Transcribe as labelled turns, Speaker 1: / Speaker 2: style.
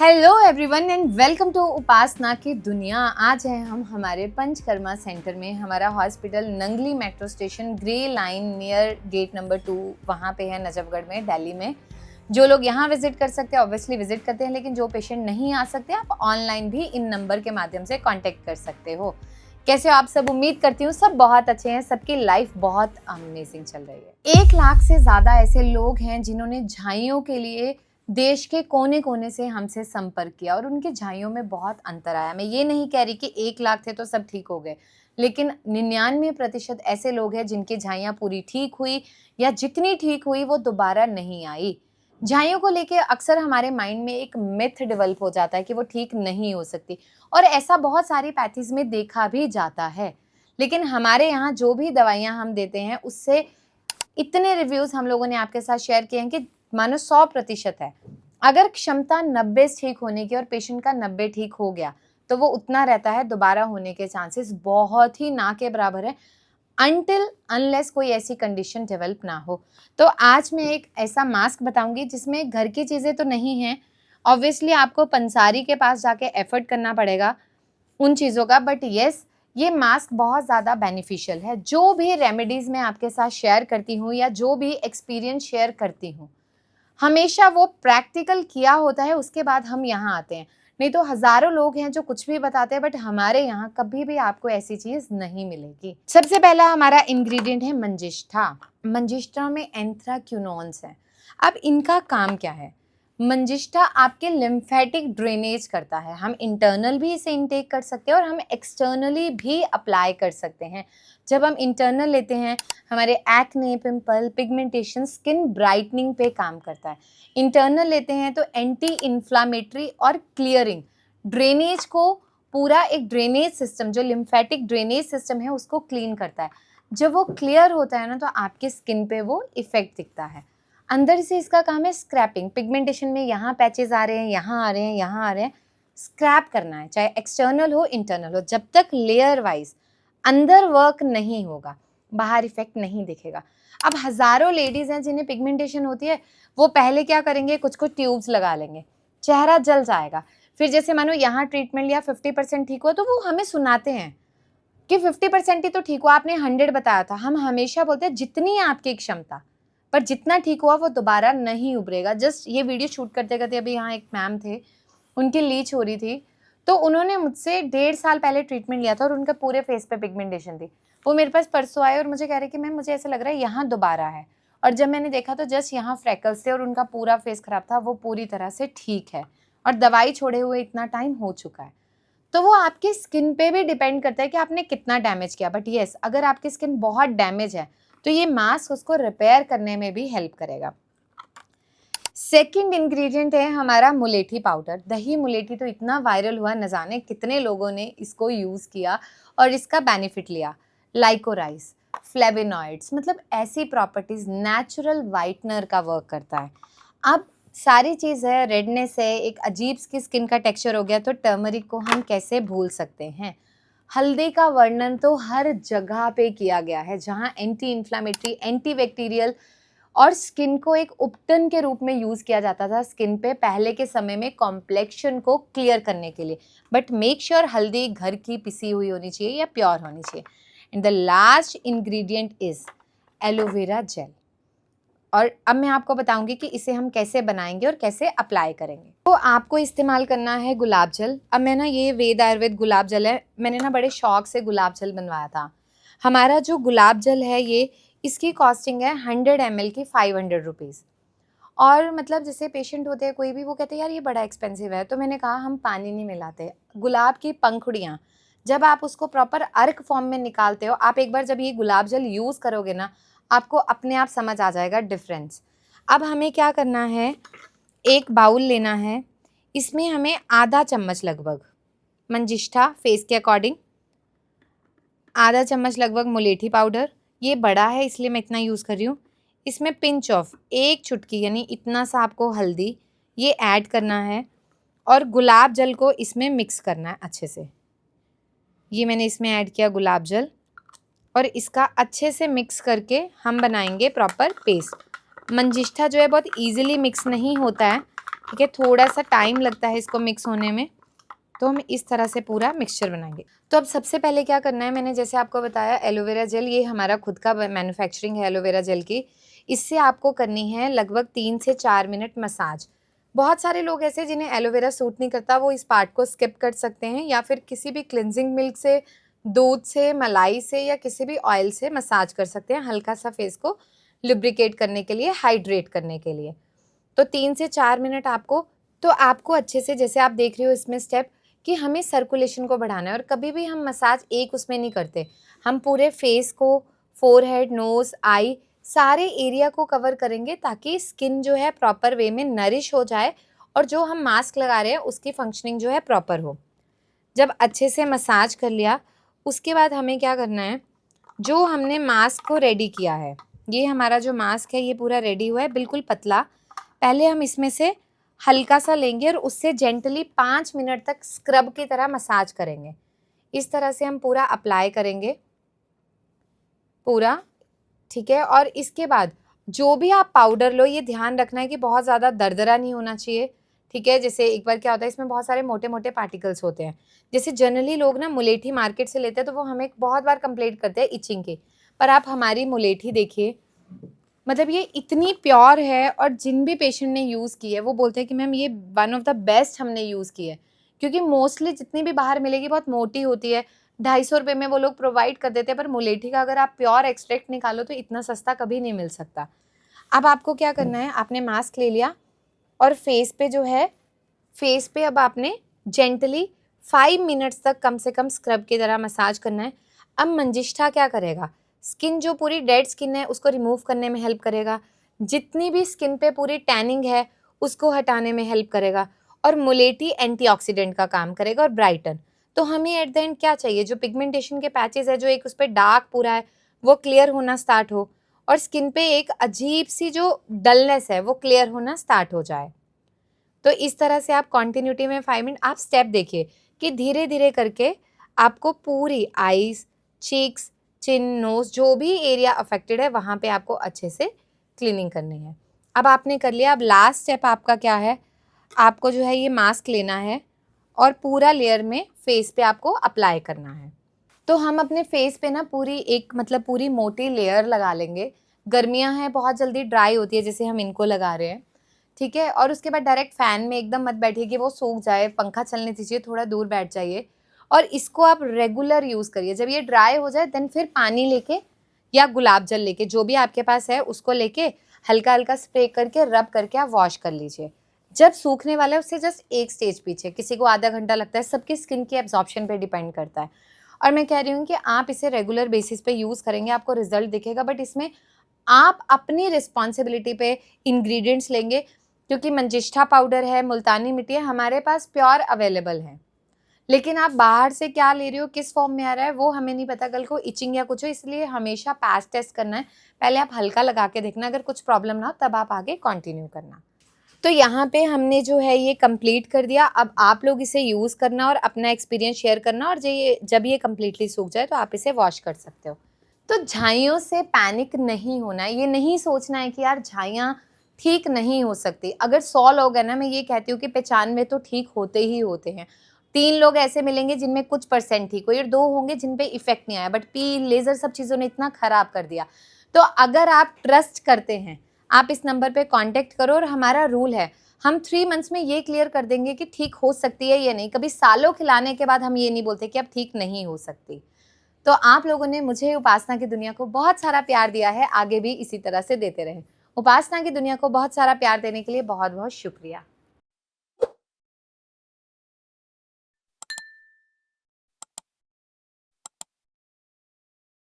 Speaker 1: Hello everyone and welcome to Upasana की दुनिया। आज है हम हमारे पंचकर्मा सेंटर में। हमारा hospital Nangli metro station grey line near gate number 2 वहाँ पे है, नजफगढ़ में, दिल्ली में। जो लोग यहाँ विजिट कर सकते हैं ऑब्वियसली विजिट करते हैं, लेकिन जो पेशेंट नहीं आ सकते आप ऑनलाइन भी इन नंबर के माध्यम से कांटेक्ट कर सकते हो। कैसे हो आप सब? उम्मीद करती हूँ सब बहुत अच्छे हैं, सबकी लाइफ बहुत अमेजिंग चल रही है। 1 लाख से ज़्यादा ऐसे लोग हैं जिन्होंने झाइयों के लिए देश के कोने कोने से हमसे संपर्क किया और उनके झाइयों में बहुत अंतर आया। मैं ये नहीं कह रही कि 1 लाख थे तो सब ठीक हो गए, लेकिन 99% ऐसे लोग हैं जिनकी झाइयाँ पूरी ठीक हुई या जितनी ठीक हुई वो दोबारा नहीं आई। झाइयों को लेके अक्सर हमारे माइंड में एक मिथ डेवलप हो जाता है कि वो ठीक नहीं हो सकती, और ऐसा बहुत सारी पैथीज में देखा भी जाता है। लेकिन हमारे यहाँ जो भी दवाइयाँ हम देते हैं उससे इतने रिव्यूज हम लोगों ने आपके साथ शेयर किए हैं कि मानो 100% है। अगर क्षमता 90 ठीक होने की और पेशेंट का 90 ठीक हो गया तो वो उतना रहता है, दोबारा होने के चांसेस बहुत ही ना के बराबर है, अनटिल अनलेस कोई ऐसी कंडीशन डेवलप ना हो। तो आज मैं एक ऐसा मास्क बताऊंगी जिसमें घर की चीज़ें तो नहीं हैं, ऑब्वियसली आपको पंसारी के पास जाके एफर्ट करना पड़ेगा उन चीज़ों का, बट येस ये मास्क बहुत ज़्यादा बेनिफिशियल है। जो भी रेमेडीज़ मैं आपके साथ शेयर करती हूँ या जो भी एक्सपीरियंस शेयर करती हूँ हमेशा वो प्रैक्टिकल किया होता है, उसके बाद हम यहाँ आते हैं। नहीं तो हजारों लोग हैं जो कुछ भी बताते हैं, बट हमारे यहाँ कभी भी आपको ऐसी चीज नहीं मिलेगी। सबसे पहला हमारा इंग्रेडिएंट है मंजिष्ठा। मंजिष्ठा में एंथ्राक्विनोन्स है। अब इनका काम क्या है? मंजिष्ठा आपके लिम्फेटिक ड्रेनेज करता है। हम इंटरनल भी इसे इनटेक कर सकते हैं और हम एक्सटर्नली भी अप्लाई कर सकते हैं। जब हम इंटरनल लेते हैं हमारे acne, pimple, pigmentation, skin brightening पे काम करता है। इंटरनल लेते हैं तो एंटी इन्फ्लामेटरी और क्लियरिंग, ड्रेनेज को, पूरा एक ड्रेनेज सिस्टम जो लिम्फेटिक ड्रेनेज सिस्टम है उसको क्लीन करता है। जब वो क्लियर होता है ना तो आपके स्किन पे वो इफेक्ट दिखता है। अंदर से इसका काम है स्क्रैपिंग। पिगमेंटेशन में यहाँ पैचेस आ रहे हैं, यहाँ आ रहे हैं, यहाँ आ रहे हैं, स्क्रैप करना है, चाहे एक्सटर्नल हो इंटरनल हो। जब तक लेयर वाइज अंदर वर्क नहीं होगा बाहर इफेक्ट नहीं दिखेगा। अब हजारों लेडीज हैं जिन्हें पिगमेंटेशन होती है, वो पहले क्या करेंगे, कुछ कुछ ट्यूब्स लगा लेंगे, चेहरा जल जाएगा। फिर जैसे मानो यहाँ ट्रीटमेंट लिया 50% ठीक हुआ तो वो हमें सुनाते हैं कि 50% ही तो ठीक हुआ, आपने 100 बताया था। हम हमेशा बोलते हैं जितनी आपकी क्षमता, पर जितना ठीक हुआ वो दोबारा नहीं उभरेगा। जस्ट ये वीडियो शूट करते करते अभी यहाँ एक मैम थे, उनकी लीच हो रही थी, तो उन्होंने मुझसे 1.5 साल पहले ट्रीटमेंट लिया था और उनका पूरे फेस पे पिगमेंटेशन थी। वो मेरे पास परसों आए और मुझे कह रहे कि मैम मुझे ऐसा लग रहा है यहाँ दोबारा है, और जब मैंने देखा तो जस्ट यहाँ फ्रैकल्स थे और उनका पूरा फेस खराब था, वो पूरी तरह से ठीक है और दवाई छोड़े हुए इतना टाइम हो चुका है। तो वो आपकी स्किन पे भी डिपेंड करता है कि आपने कितना डैमेज किया, बट येस अगर आपकी स्किन बहुत डैमेज है तो ये मास्क उसको रिपेयर करने में भी हेल्प करेगा। सेकंड इंग्रेडिएंट है हमारा मुलेठी पाउडर। दही मुलेठी तो इतना वायरल हुआ, न जाने कितने लोगों ने इसको यूज़ किया और इसका बेनिफिट लिया। लाइकोराइस, फ्लेवेनॉइड्स, मतलब ऐसी प्रॉपर्टीज, नेचुरल वाइटनर का वर्क करता है। अब सारी चीज़ है, रेडनेस है, एक अजीब सी स्किन का टेक्सचर हो गया, तो टर्मरिक को हम कैसे भूल सकते हैं। हल्दी का वर्णन तो हर जगह पे किया गया है, जहाँ एंटी इन्फ्लामेटरी, एंटी बैक्टीरियल और स्किन को एक उपटन के रूप में यूज़ किया जाता था स्किन पे पहले के समय में कॉम्प्लेक्शन को क्लियर करने के लिए। बट मेक श्योर हल्दी घर की पिसी हुई होनी चाहिए या प्योर होनी चाहिए। And the last ingredient is aloe vera gel. और अब मैं आपको बताऊंगी कि इसे हम कैसे बनाएंगे और कैसे अप्लाई करेंगे। तो आपको इस्तेमाल करना है गुलाब जल। अब मैं ना, ये वेद आयुर्वेद गुलाब जल है, मैंने ना बड़े शौक से गुलाब जल बनवाया था। हमारा जो गुलाब जल है ये, इसकी कॉस्टिंग है 100 ml की 500 रुपीज़। और मतलब जैसे पेशेंट होते हैं कोई भी, वो कहते हैं यार ये बड़ा एक्सपेंसिव है, तो मैंने कहा हम पानी नहीं मिलाते। गुलाब की पंखुड़ियाँ जब आप उसको प्रॉपर अर्क फॉर्म में निकालते हो, आप एक बार जब ये गुलाब जल यूज़ करोगे ना, आपको अपने आप समझ आ जाएगा डिफरेंस। अब हमें क्या करना है, एक बाउल लेना है, इसमें हमें आधा चम्मच लगभग मंजिष्ठा फेस के अकॉर्डिंग, आधा चम्मच लगभग मुलेठी पाउडर, ये बड़ा है इसलिए मैं इतना यूज़ कर रही हूँ। इसमें पिंच ऑफ, एक चुटकी यानी इतना सा आपको हल्दी ये ऐड करना है, और गुलाब जल को इसमें मिक्स करना है अच्छे से। ये मैंने इसमें ऐड किया गुलाब जल, और इसका अच्छे से मिक्स करके हम बनाएंगे प्रॉपर पेस्ट। मंजिष्ठा जो है बहुत इजीली मिक्स नहीं होता है, ठीक है, थोड़ा सा टाइम लगता है इसको मिक्स होने में, तो हम इस तरह से पूरा मिक्सचर बनाएंगे। तो अब सबसे पहले क्या करना है, मैंने जैसे आपको बताया एलोवेरा जेल, ये हमारा खुद का मैन्युफैक्चरिंग है एलोवेरा जेल की। इससे आपको करनी है लगभग 3 से 4 मिनट मसाज। बहुत सारे लोग ऐसे जिन्हें एलोवेरा सूट नहीं करता, वो इस पार्ट को स्किप कर सकते हैं, या फिर किसी भी क्लिनजिंग मिल्क से, दूध से, मलाई से या किसी भी ऑयल से मसाज कर सकते हैं, हल्का सा फेस को लुब्रिकेट करने के लिए, हाइड्रेट करने के लिए। तो 3 से 4 मिनट आपको, तो आपको अच्छे से, जैसे आप देख रहे हो इसमें स्टेप, कि हमें सर्कुलेशन को बढ़ाना है। और कभी भी हम मसाज एक उसमें नहीं करते, हम पूरे फेस को, फोरहेड, नोज़, आई, सारे एरिया को कवर करेंगे, ताकि स्किन जो है प्रॉपर वे में नरिश हो जाए और जो हम मास्क लगा रहे हैं उसकी फंक्शनिंग जो है प्रॉपर हो। जब अच्छे से मसाज कर लिया, उसके बाद हमें क्या करना है, जो हमने मास्क को रेडी किया है, ये हमारा जो मास्क है ये पूरा रेडी हुआ है, बिल्कुल पतला। पहले हम इसमें से हल्का सा लेंगे और उससे जेंटली 5 मिनट तक स्क्रब की तरह मसाज करेंगे। इस तरह से हम पूरा अप्लाई करेंगे पूरा, ठीक है। और इसके बाद जो भी आप पाउडर लो, ये ध्यान रखना है कि बहुत ज़्यादा दरदरा नहीं होना चाहिए, ठीक है। जैसे एक बार क्या होता है, इसमें बहुत सारे मोटे मोटे पार्टिकल्स होते हैं। जैसे जनरली लोग ना मुलेठी मार्केट से लेते हैं, तो वो हमें बहुत बार कंप्लेंट करते हैं इचिंग की, पर आप हमारी मुलेठी देखिए, मतलब ये इतनी प्योर है, और जिन भी पेशेंट ने यूज़ की है वो बोलते हैं कि मैम ये वन ऑफ द बेस्ट हमने यूज़ की है। क्योंकि मोस्टली जितनी भी बाहर मिलेगी बहुत मोटी होती है, 250 रुपये में वो लोग प्रोवाइड कर देते हैं, पर मुलेठी का अगर आप प्योर एक्सट्रैक्ट निकालो तो इतना सस्ता कभी नहीं मिल सकता। अब आपको क्या करना है, आपने मास्क ले लिया और फेस पे जो है, फेस पे अब आपने जेंटली 5 मिनट्स तक कम से कम स्क्रब की तरह मसाज करना है। अब मंजिष्ठा क्या करेगा, स्किन जो पूरी डेड स्किन है उसको रिमूव करने में हेल्प करेगा, जितनी भी स्किन पे पूरी टैनिंग है उसको हटाने में हेल्प करेगा, और मुलेठी एंटीऑक्सीडेंट का काम करेगा और ब्राइटन। तो हमें एट द एंड क्या चाहिए, जो पिगमेंटेशन के पैचेस है, जो एक उस पर डार्क पूरा है, वो क्लियर होना स्टार्ट हो, और स्किन पे एक अजीब सी जो डलनेस है वो क्लियर होना स्टार्ट हो जाए। तो इस तरह से आप कॉन्टिन्यूटी में 5 मिनट, आप स्टेप देखिए कि धीरे धीरे करके आपको पूरी आईज, चीक्स, चिन, नोज, जो भी एरिया अफेक्टेड है वहाँ पे आपको अच्छे से क्लीनिंग करनी है। अब आपने कर लिया, अब लास्ट स्टेप आपका क्या है, आपको जो है ये मास्क लेना है और पूरा लेयर में फेस पे आपको अप्लाई करना है। तो हम अपने फेस पे ना पूरी एक, मतलब पूरी मोटी लेयर लगा लेंगे। गर्मियाँ हैं, बहुत जल्दी ड्राई होती है, जैसे हम इनको लगा रहे हैं, ठीक है। और उसके बाद डायरेक्ट फ़ैन में एकदम मत बैठिए कि वो सूख जाए, पंखा चलने दीजिए, थोड़ा दूर बैठ जाइए। और इसको आप रेगुलर यूज़ करिए। जब ये ड्राई हो जाए देन फिर पानी लेके या गुलाब जल लेके, जो भी आपके पास है उसको लेके हल्का हल्का स्प्रे करके रब करके आप वॉश कर लीजिए। जब सूखने वाला है उससे जस्ट एक स्टेज पीछे, किसी को आधा घंटा लगता है, सबकी स्किन की एब्जॉर्प्शन पे डिपेंड करता है। और मैं कह रही हूँ कि आप इसे रेगुलर बेसिस पे यूज़ करेंगे, आपको रिजल्ट दिखेगा, बट इसमें आप अपनी रिस्पॉन्सिबिलिटी पे इंग्रेडिएंट्स लेंगे, क्योंकि मंजिष्ठा पाउडर है, मुल्तानी मिट्टी है, हमारे पास प्योर अवेलेबल है। लेकिन आप बाहर से क्या ले रहे हो, किस फॉर्म में आ रहा है, वो हमें नहीं पता, कल को इचिंग या कुछ हो, इसलिए हमेशा पैच टेस्ट करना है। पहले आप हल्का लगा के देखना, अगर कुछ प्रॉब्लम ना हो तब आप आगे कंटिन्यू करना। तो यहाँ पे हमने जो है ये कंप्लीट कर दिया। अब आप लोग इसे यूज़ करना और अपना एक्सपीरियंस शेयर करना, और जब ये कम्प्लीटली सूख जाए तो आप इसे वॉश कर सकते हो। तो झाइयों से पैनिक नहीं होना है, ये नहीं सोचना है कि यार झाइयाँ ठीक नहीं हो सकती। अगर 100 लोग हैं ना, मैं ये कहती हूँ कि 95 तो ठीक होते ही होते हैं। 3 लोग ऐसे मिलेंगे जिनमें कुछ परसेंट ठीक हो, या 2 होंगे जिन पे इफेक्ट नहीं आया, बट पील, लेज़र, सब चीज़ों ने इतना ख़राब कर दिया। तो अगर आप ट्रस्ट करते हैं, आप इस नंबर पे कांटेक्ट करो, और हमारा रूल है, हम 3 मंथ्स में ये क्लियर कर देंगे कि ठीक हो सकती है या नहीं। कभी सालों खिलाने के बाद हम ये नहीं बोलते कि अब ठीक नहीं हो सकती। तो आप लोगों ने मुझे, उपासना की दुनिया को बहुत सारा प्यार दिया है, आगे भी इसी तरह से देते रहें। उपासना की दुनिया को बहुत सारा प्यार देने के लिए बहुत बहुत शुक्रिया।